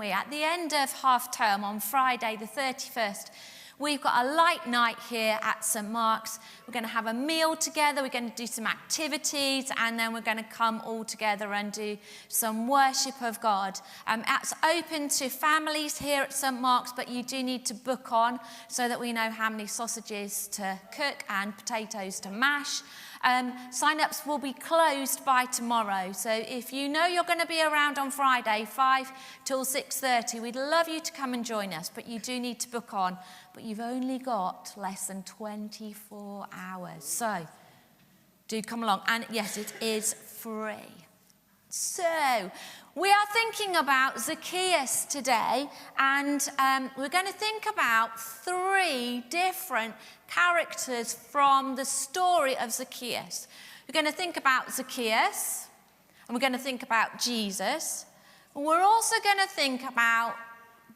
At the end of half term on Friday the 31st, we've got a light night here at St Mark's. We're going to have a meal together, we're going to do some activities, and then we're going to come all together and do some worship of God. It's open to families here at St Mark's, but you do need to book on so that we know how many sausages to cook and potatoes to mash. Sign-ups will be closed by tomorrow, so if you know you're going to be around on Friday 5 till 6:30, we'd love you to come and join us, but you do need to book on. But you've only got less than 24 hours, so do come along. And yes, it is free. So we are thinking about Zacchaeus today, and we're going to think about 3 different characters from the story of Zacchaeus. We're going to think about Zacchaeus, and we're going to think about Jesus, and we're also going to think about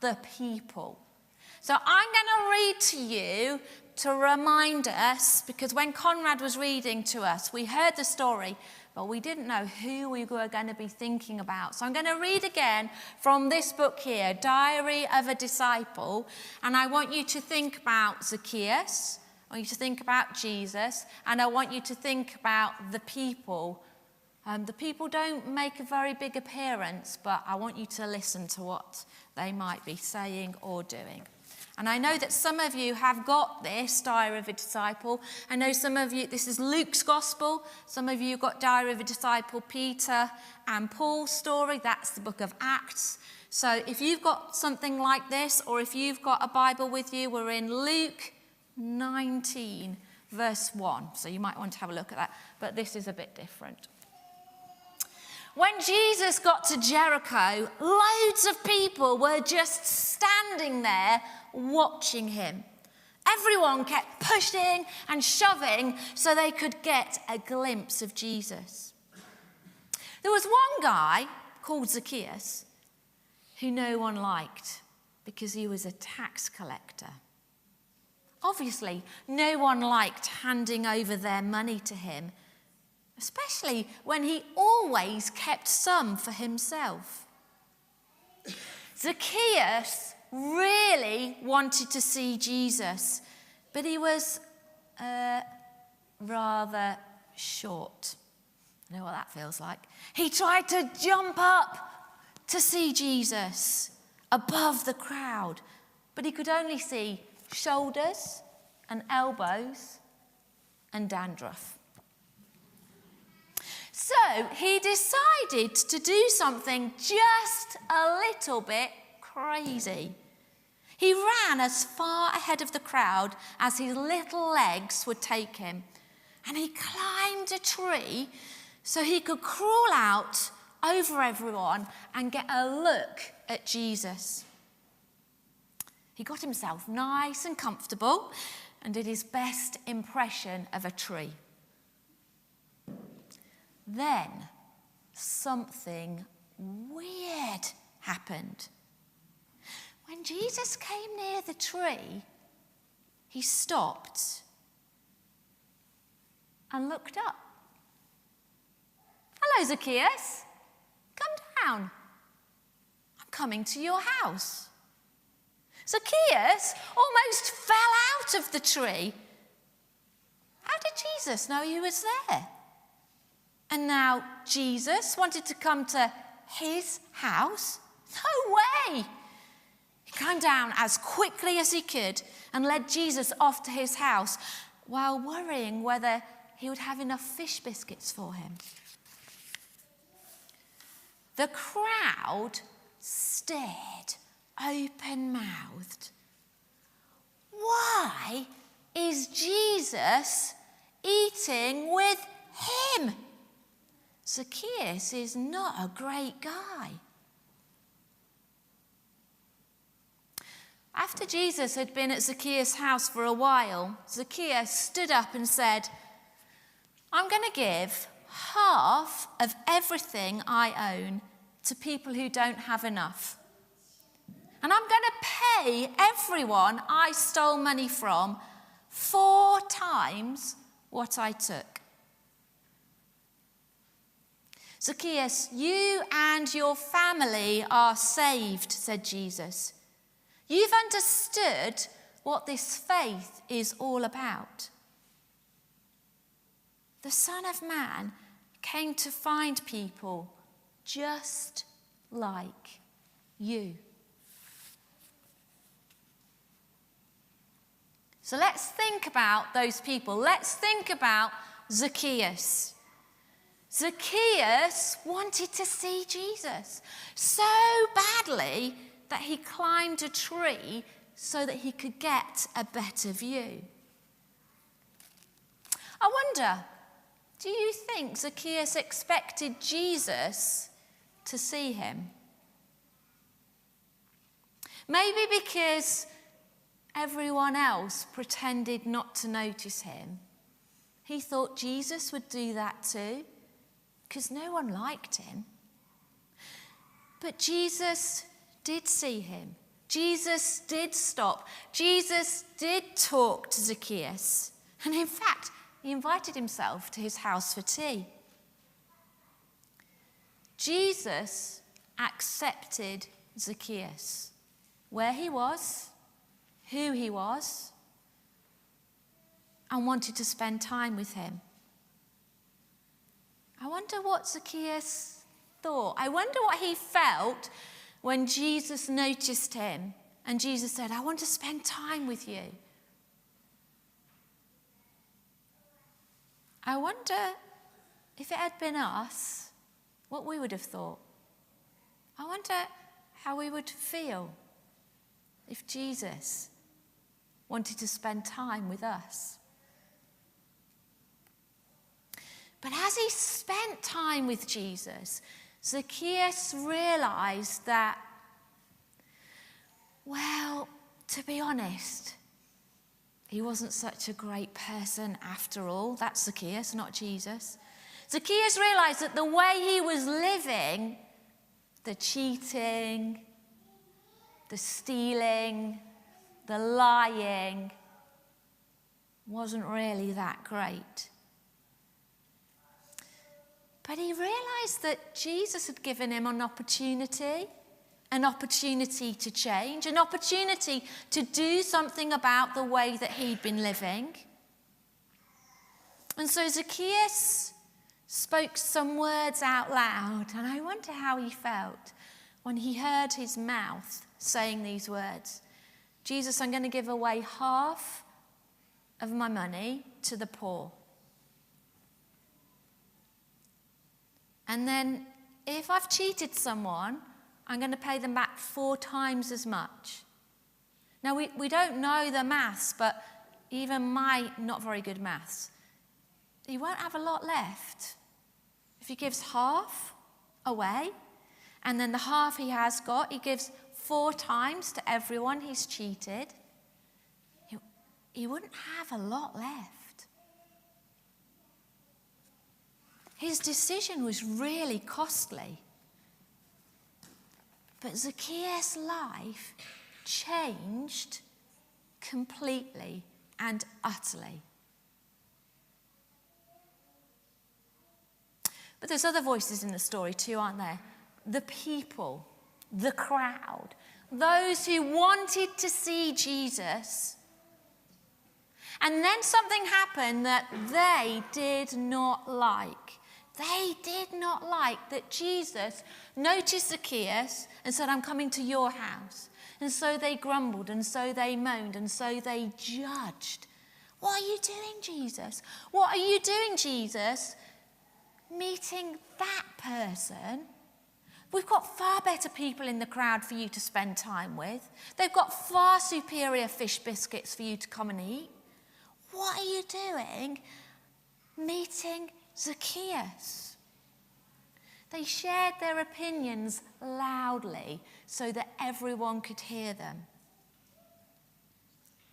the people. So I'm going to read to you to remind us, because when Conrad was reading to us, we heard the story, but we didn't know who we were going to be thinking about. So I'm going to read again from this book here, Diary of a Disciple, and I want you to think about Zacchaeus, I want you to think about Jesus, and I want you to think about the people. The people don't make a very big appearance, but I want you to listen to what they might be saying or doing. And I know that some of you have got this, Diary of a Disciple. I know some of you, this is Luke's Gospel. Some of you got Diary of a Disciple, Peter and Paul's story. That's the book of Acts. So if you've got something like this, or if you've got a Bible with you, we're in Luke 19, verse 1. So you might want to have a look at that. But this is a bit different. When Jesus got to Jericho, loads of people were just standing there watching him. Everyone kept pushing and shoving so they could get a glimpse of Jesus. There was one guy called Zacchaeus who no one liked because he was a tax collector. Obviously, no one liked handing over their money to him, especially when he always kept some for himself. Zacchaeus really wanted to see Jesus, but he was rather short. I know what that feels like. He tried to jump up to see Jesus above the crowd, but he could only see shoulders and elbows and dandruff. So he decided to do something just a little bit crazy. He ran as far ahead of the crowd as his little legs would take him, and he climbed a tree so he could crawl out over everyone and get a look at Jesus. He got himself nice and comfortable and did his best impression of a tree. Then something weird happened. When Jesus came near the tree, he stopped and looked up. "Hello, Zacchaeus. Come down. I'm coming to your house." Zacchaeus almost fell out of the tree. How did Jesus know he was there? And now Jesus wanted to come to his house? No way! He climbed down as quickly as he could and led Jesus off to his house while worrying whether he would have enough fish biscuits for him. The crowd stared open-mouthed. Why is Jesus eating with him? Zacchaeus is not a great guy. After Jesus had been at Zacchaeus' house for a while, Zacchaeus stood up and said, "I'm going to give half of everything I own to people who don't have enough. And I'm going to pay everyone I stole money from 4 times what I took." "Zacchaeus, you and your family are saved," said Jesus. "You've understood what this faith is all about. The Son of Man came to find people just like you." So let's think about those people. Let's think about Zacchaeus. Zacchaeus wanted to see Jesus so badly that he climbed a tree so that he could get a better view. I wonder, do you think Zacchaeus expected Jesus to see him? Maybe because everyone else pretended not to notice him, he thought Jesus would do that too, because no one liked him. But Jesus did see him. Jesus did stop. Jesus did talk to Zacchaeus. And in fact, he invited himself to his house for tea. Jesus accepted Zacchaeus, where he was, who he was, and wanted to spend time with him. I wonder what Zacchaeus thought. I wonder what he felt when Jesus noticed him and Jesus said, "I want to spend time with you." I wonder if it had been us, what we would have thought. I wonder how we would feel if Jesus wanted to spend time with us. But as he spent time with Jesus, Zacchaeus realized that, well, to be honest, he wasn't such a great person after all. That's Zacchaeus, not Jesus. Zacchaeus realized that the way he was living, the cheating, the stealing, the lying, wasn't really that great. But he realized that Jesus had given him an opportunity to change, an opportunity to do something about the way that he'd been living. And so Zacchaeus spoke some words out loud, and I wonder how he felt when he heard his mouth saying these words. "Jesus, I'm going to give away half of my money to the poor. And then if I've cheated someone, I'm going to pay them back 4 times as much." Now, we don't know the maths, but even my not very good maths, he won't have a lot left. If he gives half away, and then the half he has got, he gives 4 times to everyone he's cheated, he wouldn't have a lot left. His decision was really costly. But Zacchaeus' life changed completely and utterly. But there's other voices in the story too, aren't there? The people, the crowd, those who wanted to see Jesus. And then something happened that they did not like. They did not like that Jesus noticed Zacchaeus and said, "I'm coming to your house." And so they grumbled, and so they moaned, and so they judged. "What are you doing, Jesus? What are you doing, Jesus? Meeting that person? We've got far better people in the crowd for you to spend time with. They've got far superior fish biscuits for you to come and eat. What are you doing meeting Zacchaeus?" They shared their opinions loudly so that everyone could hear them.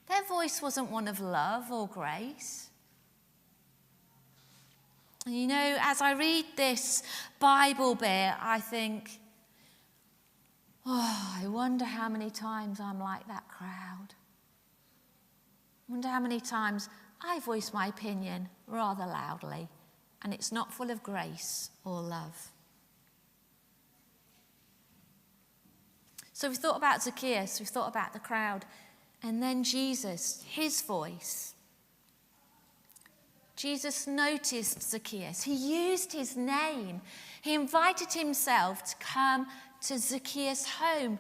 Their voice wasn't one of love or grace. And you know, as I read this Bible bit, I think, I wonder how many times I'm like that crowd. I wonder how many times I voice my opinion rather loudly, and it's not full of grace or love. So we've thought about Zacchaeus, we've thought about the crowd, and then Jesus, his voice. Jesus noticed Zacchaeus. He used his name. He invited himself to come to Zacchaeus' home.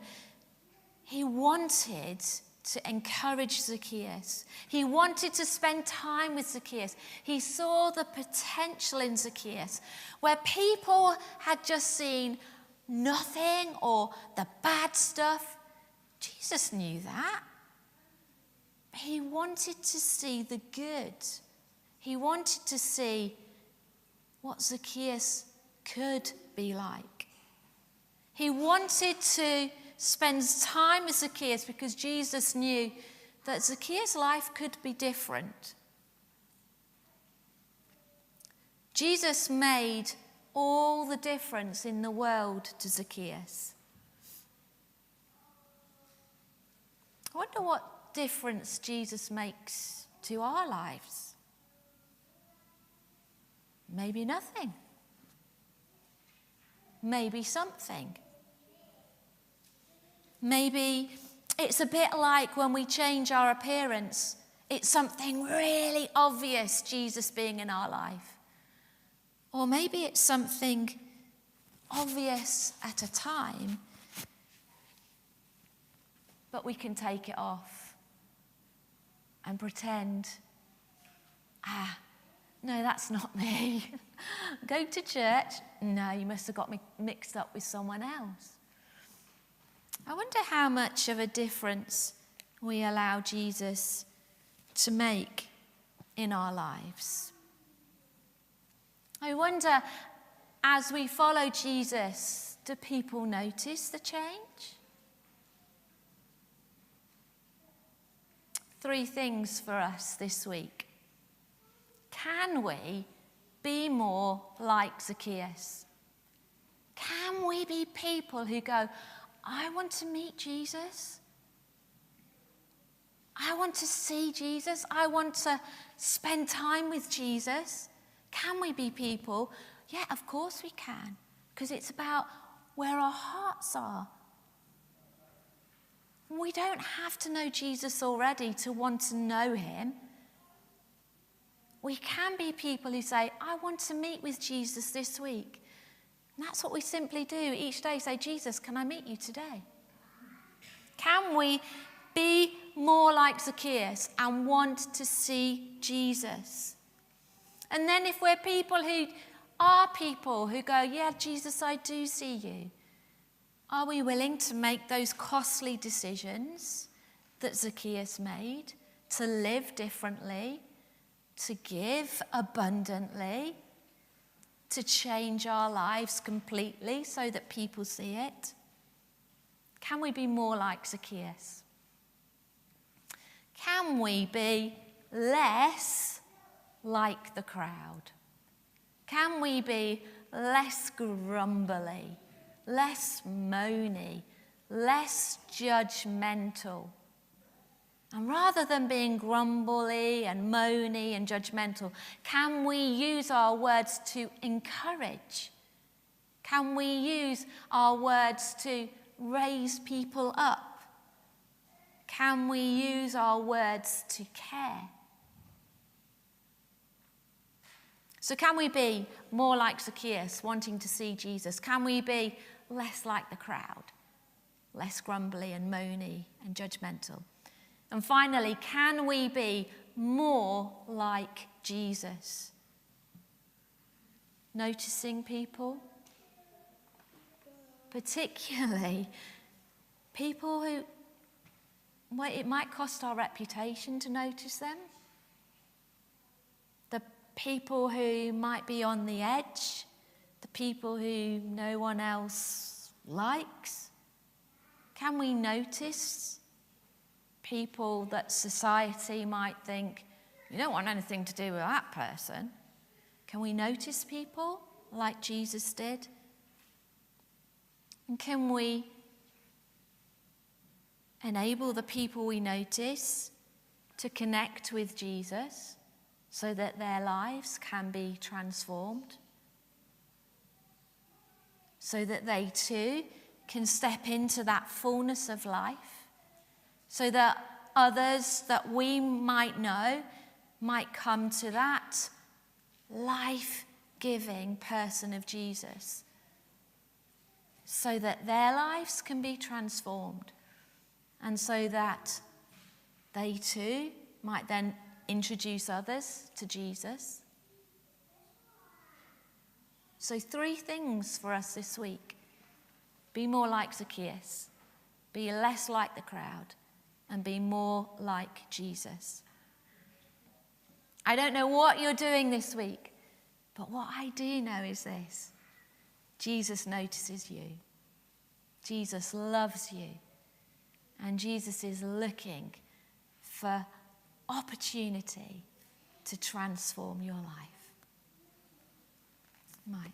He wanted to encourage Zacchaeus. He wanted to spend time with Zacchaeus. He saw the potential in Zacchaeus, where people had just seen nothing or the bad stuff. Jesus knew that. He wanted to see the good. He wanted to see what Zacchaeus could be like. He wanted to spend time with Zacchaeus because Jesus knew that Zacchaeus' life could be different. Jesus made all the difference in the world to Zacchaeus. I wonder what difference Jesus makes to our lives. Maybe nothing. Maybe something. Maybe it's a bit like when we change our appearance. It's something really obvious, Jesus being in our life. Or maybe it's something obvious at a time, but we can take it off and pretend, no, that's not me. Go to church? No, you must have got me mixed up with someone else. I wonder how much of a difference we allow Jesus to make in our lives. I wonder, as we follow Jesus, do people notice the change? 3 things for us this week. Can we be more like Zacchaeus? Can we be people who go, I want to meet Jesus. I want to see Jesus. I want to spend time with Jesus. Can we be people? Yeah, of course we can, because it's about where our hearts are. We don't have to know Jesus already to want to know him. We can be people who say, I want to meet with Jesus this week. And that's what we simply do each day. Say, Jesus, can I meet you today? Can we be more like Zacchaeus and want to see Jesus? And then if we're people who go, yeah, Jesus, I do see you. Are we willing to make those costly decisions that Zacchaeus made, to live differently, to give abundantly, to change our lives completely so that people see it? Can we be more like Zacchaeus? Can we be less like the crowd? Can we be less grumbly, less moany, less judgmental? And rather than being grumbly and moany and judgmental, can we use our words to encourage? Can we use our words to raise people up? Can we use our words to care? So can we be more like Zacchaeus, wanting to see Jesus? Can we be less like the crowd, less grumbly and moany and judgmental? And finally, can we be more like Jesus? Noticing people, particularly people who, well, it might cost our reputation to notice them. The people who might be on the edge, the people who no one else likes. Can we notice people that society might think, you don't want anything to do with that person? Can we notice people like Jesus did? And can we enable the people we notice to connect with Jesus so that their lives can be transformed? So that they too can step into that fullness of life, so that others that we might know might come to that life-giving person of Jesus, so that their lives can be transformed, and so that they too might then introduce others to Jesus. So 3 things for us this week. Be more like Zacchaeus, be less like the crowd, and be more like Jesus. I don't know what you're doing this week, but what I do know is this: Jesus notices you. Jesus loves you. And Jesus is looking for opportunity to transform your life. Mike.